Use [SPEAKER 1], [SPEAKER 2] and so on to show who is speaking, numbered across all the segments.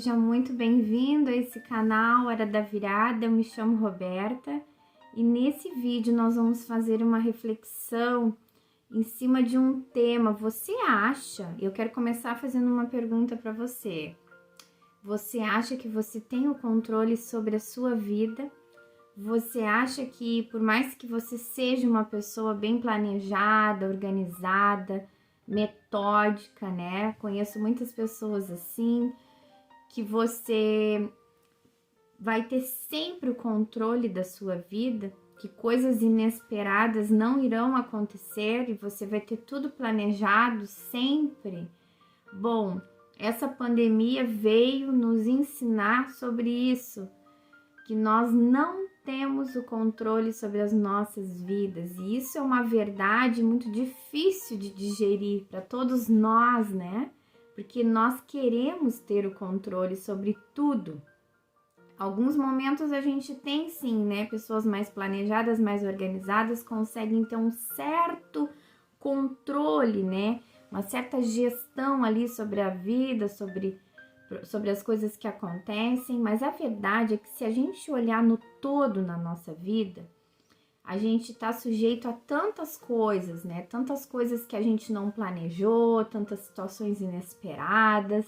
[SPEAKER 1] seja muito bem-vindo a esse canal Hora da Virada. Eu me chamo Roberta e nesse vídeo nós vamos fazer uma reflexão em cima de um tema. Você acha, eu quero começar fazendo uma pergunta para você. Você acha que você tem o controle sobre a sua vida? Você acha que por mais que você seja uma pessoa bem planejada, organizada, metódica, né? Conheço muitas pessoas assim, que você vai ter sempre o controle da sua vida, que coisas inesperadas não irão acontecer e você vai ter tudo planejado sempre. Bom, essa pandemia veio nos ensinar sobre isso, que nós não temos o controle sobre as nossas vidas, e isso é uma verdade muito difícil de digerir para todos nós, né? Porque nós queremos ter o controle sobre tudo. Alguns momentos a gente tem sim, né? Pessoas mais planejadas, mais organizadas conseguem ter um certo controle, né? Uma certa gestão ali sobre a vida, sobre as coisas que acontecem, mas a verdade é que se a gente olhar no todo na nossa vida, a gente está sujeito a tantas coisas, né? Tantas coisas que a gente não planejou, tantas situações inesperadas,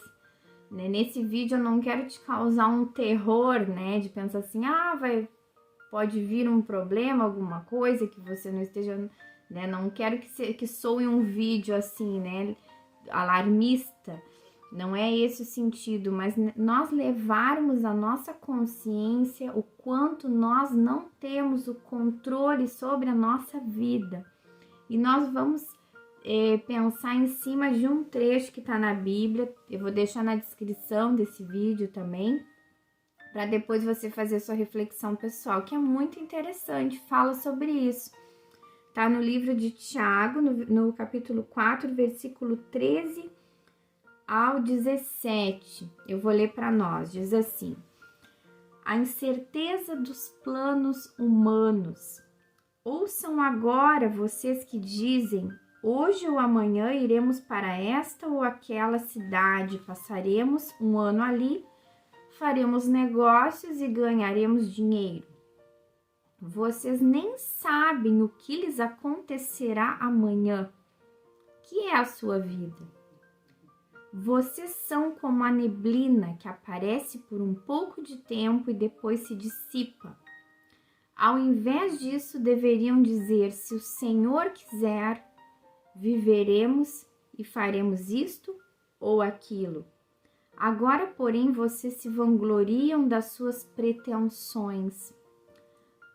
[SPEAKER 1] né? Nesse vídeo eu não quero te causar um terror, né? De pensar assim, pode vir um problema, alguma coisa que você não esteja, né? Não quero que soe um vídeo assim, né? Alarmista. Não é esse o sentido, mas nós levarmos a nossa consciência o quanto nós não temos o controle sobre a nossa vida. E nós vamos pensar em cima de um trecho que está na Bíblia, eu vou deixar na descrição desse vídeo também, para depois você fazer sua reflexão pessoal, que é muito interessante, fala sobre isso. Está no livro de Tiago, no capítulo 4, versículo 13 ao 17, eu vou ler para nós, diz assim: a incerteza dos planos humanos. Ouçam agora vocês que dizem, hoje ou amanhã iremos para esta ou aquela cidade, passaremos um ano ali, faremos negócios e ganharemos dinheiro. Vocês nem sabem o que lhes acontecerá amanhã. Que é a sua vida? Vocês são como a neblina que aparece por um pouco de tempo e depois se dissipa. Ao invés disso, deveriam dizer, se o Senhor quiser, viveremos e faremos isto ou aquilo. Agora, porém, vocês se vangloriam das suas pretensões.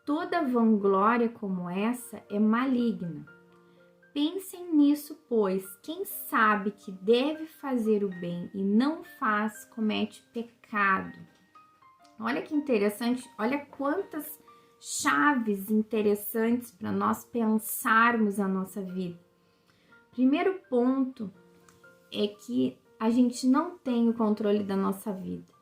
[SPEAKER 1] Toda vanglória como essa é maligna. Pensem nisso, pois quem sabe que deve fazer o bem e não faz, comete pecado. Olha que interessante, olha quantas chaves interessantes para nós pensarmos a nossa vida. Primeiro ponto é que a gente não tem o controle da nossa vida.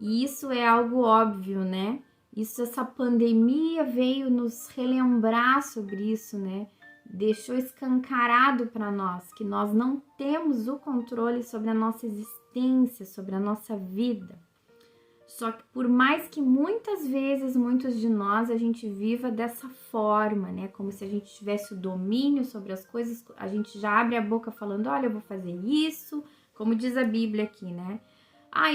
[SPEAKER 1] E isso é algo óbvio, né? Essa pandemia veio nos relembrar sobre isso, né? Deixou escancarado para nós que nós não temos o controle sobre a nossa existência, sobre a nossa vida. Só que por mais que muitas vezes, muitos de nós, a gente viva dessa forma, né? Como se a gente tivesse o domínio sobre as coisas, a gente já abre a boca falando, olha, eu vou fazer isso, como diz a Bíblia aqui, né?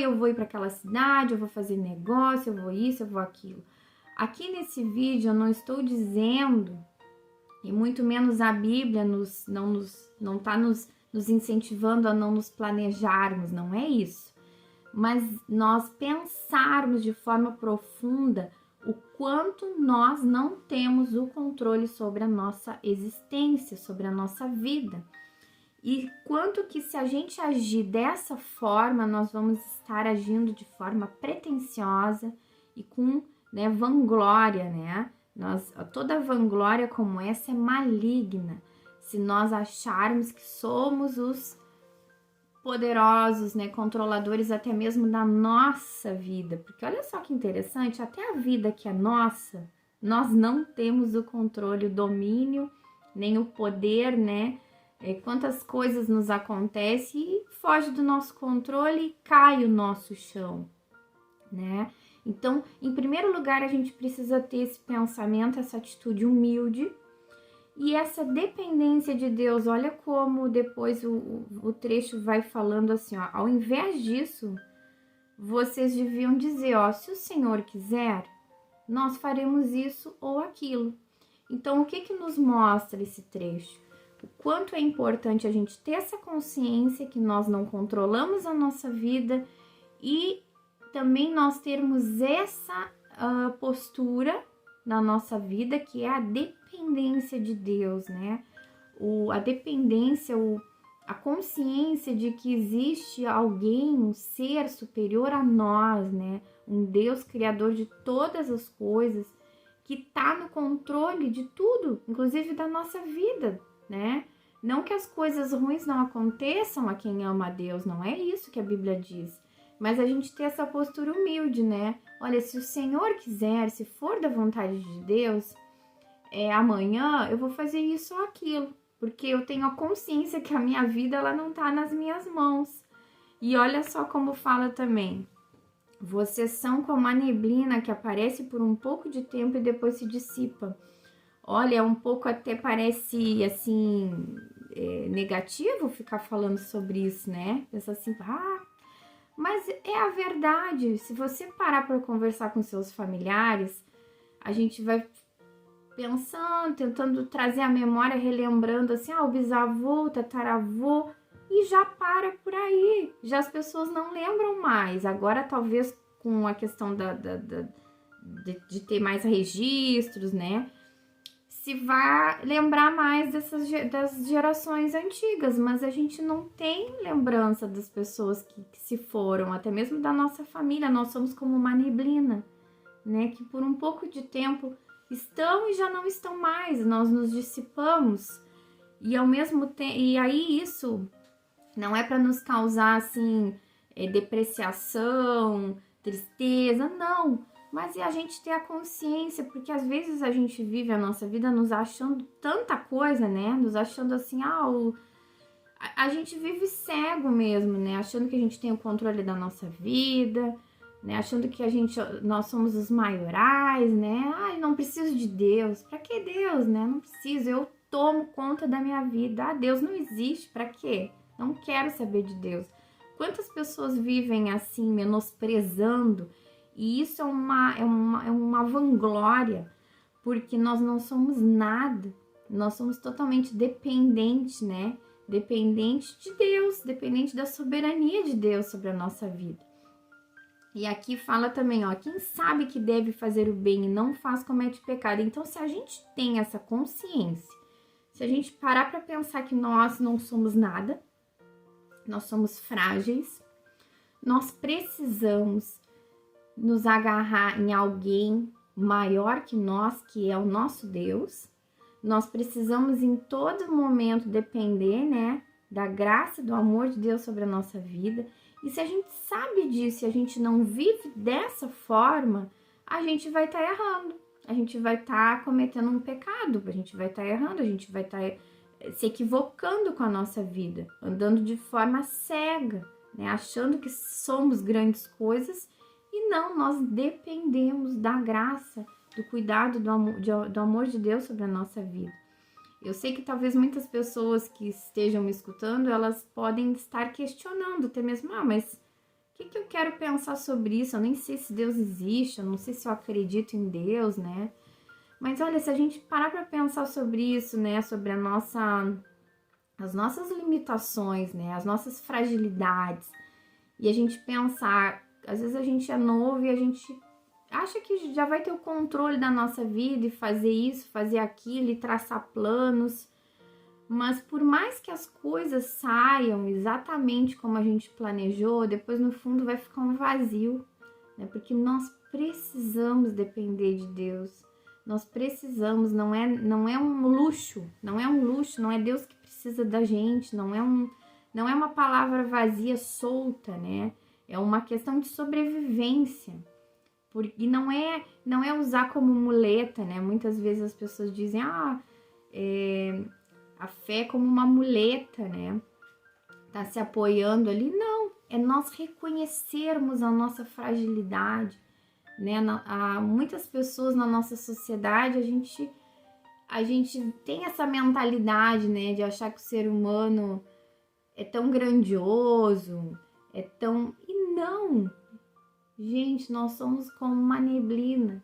[SPEAKER 1] Eu vou ir para aquela cidade, eu vou fazer negócio, eu vou isso, eu vou aquilo. Aqui nesse vídeo eu não estou dizendo, e muito menos a Bíblia não está nos incentivando a não nos planejarmos, não é isso. Mas nós pensarmos de forma profunda o quanto nós não temos o controle sobre a nossa existência, sobre a nossa vida. E quanto que se a gente agir dessa forma, nós vamos estar agindo de forma pretensiosa e com, né, vanglória, né? Toda vanglória como essa é maligna, se nós acharmos que somos os poderosos, né, controladores até mesmo da nossa vida, porque olha só que interessante, até a vida que é nossa, nós não temos o controle, o domínio, nem o poder, né, Quantas coisas nos acontecem e foge do nosso controle e cai o nosso chão, né? Então, em primeiro lugar, a gente precisa ter esse pensamento, essa atitude humilde e essa dependência de Deus. Olha como depois o trecho vai falando assim, ó, ao invés disso, vocês deviam dizer, ó, se o Senhor quiser, nós faremos isso ou aquilo. Então, o que que nos mostra esse trecho? O quanto é importante a gente ter essa consciência que nós não controlamos a nossa vida e também nós termos essa postura na nossa vida, que é a dependência de Deus, né? A dependência, a consciência de que existe alguém, um ser superior a nós, né? Um Deus criador de todas as coisas, que está no controle de tudo, inclusive da nossa vida, né? Não que as coisas ruins não aconteçam a quem ama a Deus, não é isso que a Bíblia diz. Mas a gente ter essa postura humilde, né? Olha, se o Senhor quiser, se for da vontade de Deus, amanhã eu vou fazer isso ou aquilo, porque eu tenho a consciência que a minha vida ela não tá nas minhas mãos. E olha só como fala também. Vocês são como a neblina que aparece por um pouco de tempo e depois se dissipa. Olha, um pouco até parece, assim, negativo ficar falando sobre isso, né? Pensa assim, mas é a verdade. Se você parar para conversar com seus familiares, a gente vai pensando, tentando trazer a memória, relembrando assim, o bisavô, o tataravô, e já para por aí. Já as pessoas não lembram mais. Agora, talvez com a questão de ter mais registros, né? Se vai lembrar mais das gerações antigas, mas a gente não tem lembrança das pessoas que se foram, até mesmo da nossa família. Nós somos como uma neblina, né? Que por um pouco de tempo estão e já não estão mais. Nós nos dissipamos e ao mesmo tempo, e aí isso não é para nos causar assim depreciação, tristeza, não. Mas é a gente ter a consciência, porque às vezes a gente vive a nossa vida nos achando tanta coisa, né? Nos achando assim, a gente vive cego mesmo, né? Achando que a gente tem o controle da nossa vida, né? Achando que nós somos os maiorais, né? Não preciso de Deus. Pra que Deus, né? Não preciso, eu tomo conta da minha vida. Deus não existe, pra quê? Não quero saber de Deus. Quantas pessoas vivem assim, menosprezando? E isso é uma vanglória, porque nós não somos nada, nós somos totalmente dependentes, né? Dependente de Deus, dependente da soberania de Deus sobre a nossa vida. E aqui fala também, quem sabe que deve fazer o bem e não faz, comete pecado. Então, se a gente tem essa consciência, se a gente parar para pensar que nós não somos nada, nós somos frágeis, nós precisamos nos agarrar em alguém maior que nós, que é o nosso Deus. Nós precisamos em todo momento depender, né, da graça, do amor de Deus sobre a nossa vida. E se a gente sabe disso e a gente não vive dessa forma, a gente vai estar errando. A gente vai estar cometendo um pecado, a gente vai estar errando, a gente vai estar se equivocando com a nossa vida, andando de forma cega, né, achando que somos grandes coisas. E não, nós dependemos da graça, do cuidado, do amor de Deus sobre a nossa vida. Eu sei que talvez muitas pessoas que estejam me escutando, elas podem estar questionando até mesmo, mas o que eu quero pensar sobre isso? Eu nem sei se Deus existe, eu não sei se eu acredito em Deus, né? Mas olha, se a gente parar para pensar sobre isso, né, sobre as nossas limitações, né, as nossas fragilidades, e a gente pensar, às vezes a gente é novo e a gente acha que já vai ter o controle da nossa vida e fazer isso, fazer aquilo e traçar planos. Mas por mais que as coisas saiam exatamente como a gente planejou, depois no fundo vai ficar um vazio, né? Porque nós precisamos depender de Deus. Nós precisamos, não é um luxo, não é Deus que precisa da gente, não é uma palavra vazia, solta, né? É uma questão de sobrevivência. E não é usar como muleta, né? Muitas vezes as pessoas dizem, a fé como uma muleta, né? Tá se apoiando ali. Não, é nós reconhecermos a nossa fragilidade, né? Muitas pessoas na nossa sociedade, a gente tem essa mentalidade, né, de achar que o ser humano é tão grandioso, é tão... E não! Gente, nós somos como uma neblina.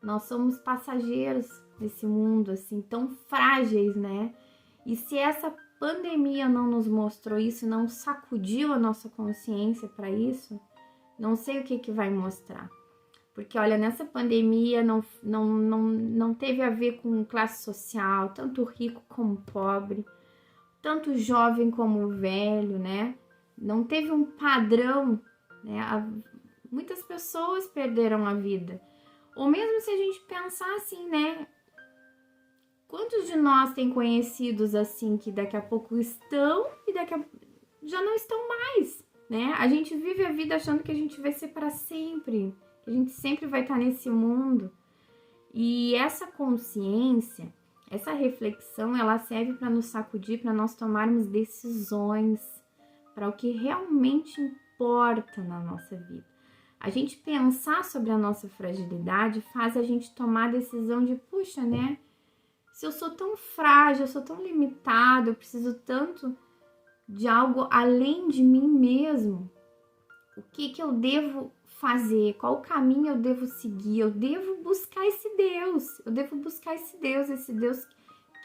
[SPEAKER 1] Nós somos passageiros nesse mundo, assim, tão frágeis, né? E se essa pandemia não nos mostrou isso, não sacudiu a nossa consciência para isso, não sei o que vai mostrar. Porque, olha, nessa pandemia não teve a ver com classe social, tanto rico como pobre, tanto jovem como velho, né? Não teve um padrão, né? Muitas pessoas perderam a vida. Ou mesmo se a gente pensar assim, né? Quantos de nós tem conhecidos assim que daqui a pouco estão e já não estão mais, né? A gente vive a vida achando que a gente vai ser para sempre, que a gente sempre vai estar nesse mundo. E essa consciência, essa reflexão, ela serve para nos sacudir, para nós tomarmos decisões, para o que realmente importa na nossa vida. A gente pensar sobre a nossa fragilidade faz a gente tomar a decisão de, puxa, né? Se eu sou tão frágil, eu sou tão limitado, eu preciso tanto de algo além de mim mesmo, o que eu devo fazer? Qual o caminho eu devo seguir? Eu devo buscar esse Deus, esse Deus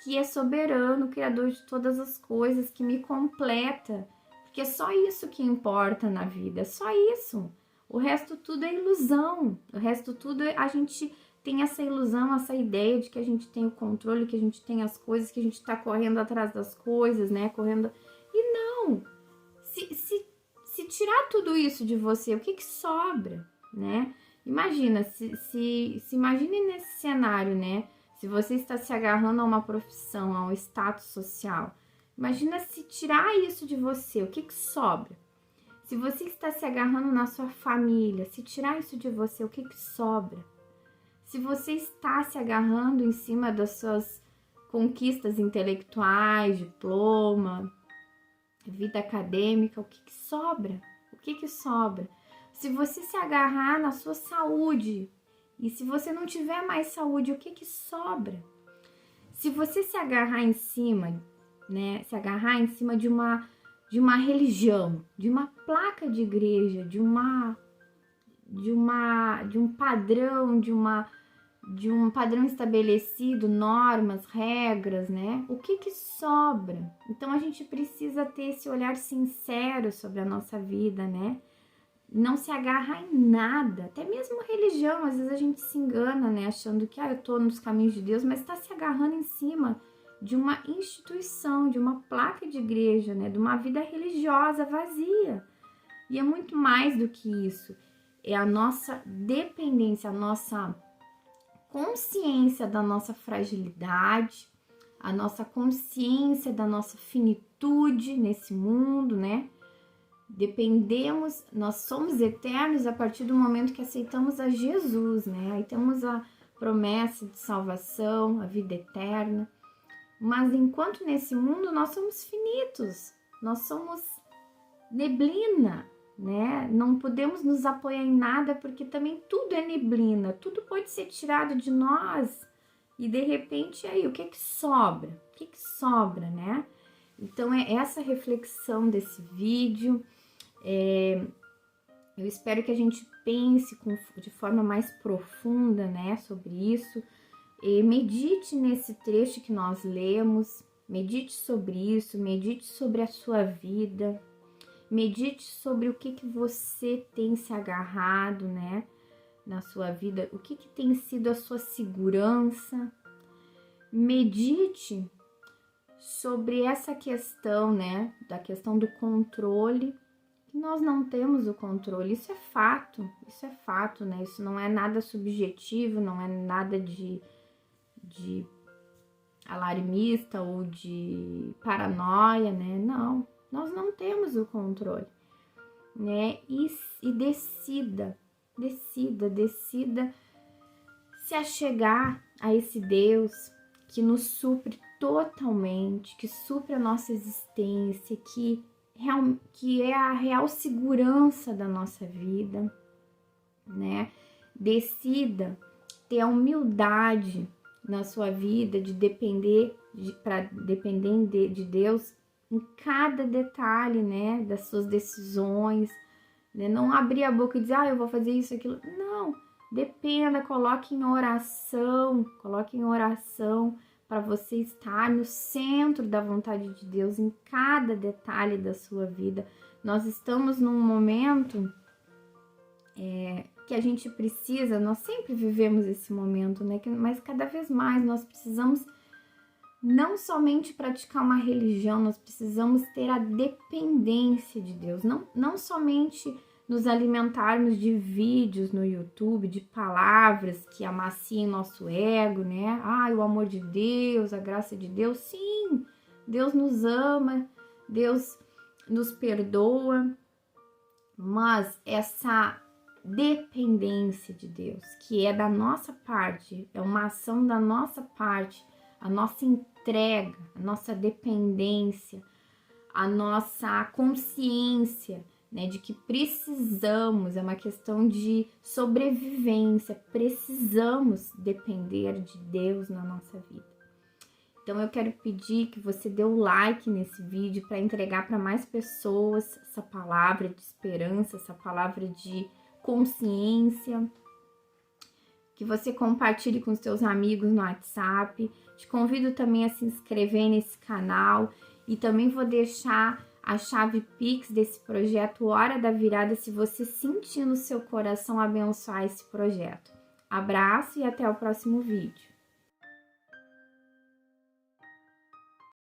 [SPEAKER 1] que é soberano, criador de todas as coisas, que me completa, porque é só isso que importa na vida, é só isso. O resto tudo é ilusão, o resto tudo a gente tem essa ilusão, essa ideia de que a gente tem o controle, que a gente tem as coisas, que a gente tá correndo atrás das coisas, né? E não! Se tirar tudo isso de você, o que sobra, né? Imagina, se imagine nesse cenário, né? Se você está se agarrando a uma profissão, a um status social, imagina se tirar isso de você, o que sobra? Se você está se agarrando na sua família, se tirar isso de você, o que sobra? Se você está se agarrando em cima das suas conquistas intelectuais, diploma, vida acadêmica, o que sobra? O que sobra? Se você se agarrar na sua saúde, e se você não tiver mais saúde, o que sobra? Se você se agarrar em cima, né, se agarrar em cima de uma religião, de uma placa de igreja, de um padrão, de um padrão estabelecido, normas, regras, né? O que sobra? Então a gente precisa ter esse olhar sincero sobre a nossa vida, né? Não se agarrar em nada, até mesmo religião, às vezes a gente se engana, né? Achando que eu tô nos caminhos de Deus, mas está se agarrando em cima de uma instituição, de uma placa de igreja, né? De uma vida religiosa vazia. E é muito mais do que isso. É a nossa dependência, a nossa consciência da nossa fragilidade, a nossa consciência da nossa finitude nesse mundo, né? Dependemos, nós somos eternos a partir do momento que aceitamos a Jesus, né? Aí temos a promessa de salvação, a vida eterna. Mas enquanto nesse mundo nós somos finitos, nós somos neblina, né? Não podemos nos apoiar em nada porque também tudo é neblina, tudo pode ser tirado de nós e de repente aí o que sobra? O que sobra, né? Então é essa reflexão desse vídeo. Eu espero que a gente pense de forma mais profunda, né, sobre isso. Medite nesse trecho que nós lemos, medite sobre isso, medite sobre a sua vida, medite sobre o que você tem se agarrado, né, na sua vida, o que tem sido a sua segurança. Medite sobre essa questão, né, da questão do controle. Nós não temos o controle, isso é fato, né? Isso não é nada subjetivo, não é nada de alarmista ou de paranoia, né? Não, nós não temos o controle, né? E decida se achegar a esse Deus que nos supre totalmente, que supre a nossa existência, que é a real segurança da nossa vida, né? Decida ter a humildade na sua vida de depender de Deus em cada detalhe, né, das suas decisões, né? Não abrir a boca e dizer, eu vou fazer isso, aquilo. Não, dependa, coloque em oração para você estar no centro da vontade de Deus em cada detalhe da sua vida. Nós estamos num momento que a gente precisa, nós sempre vivemos esse momento, né? Mas cada vez mais nós precisamos não somente praticar uma religião, nós precisamos ter a dependência de Deus, não somente nos alimentarmos de vídeos no YouTube, de palavras que amaciem nosso ego, né? O amor de Deus, a graça de Deus. Sim, Deus nos ama, Deus nos perdoa, mas essa dependência de Deus, que é da nossa parte, é uma ação da nossa parte, a nossa entrega, a nossa dependência, a nossa consciência, né, de que precisamos, é uma questão de sobrevivência, precisamos depender de Deus na nossa vida. Então eu quero pedir que você dê o like nesse vídeo para entregar para mais pessoas essa palavra de esperança, essa palavra de consciência, que você compartilhe com seus amigos no WhatsApp. Te convido também a se inscrever nesse canal e também vou deixar a chave Pix desse projeto Hora da Virada, se você sentir no seu coração abençoar esse projeto. Abraço e até o próximo vídeo.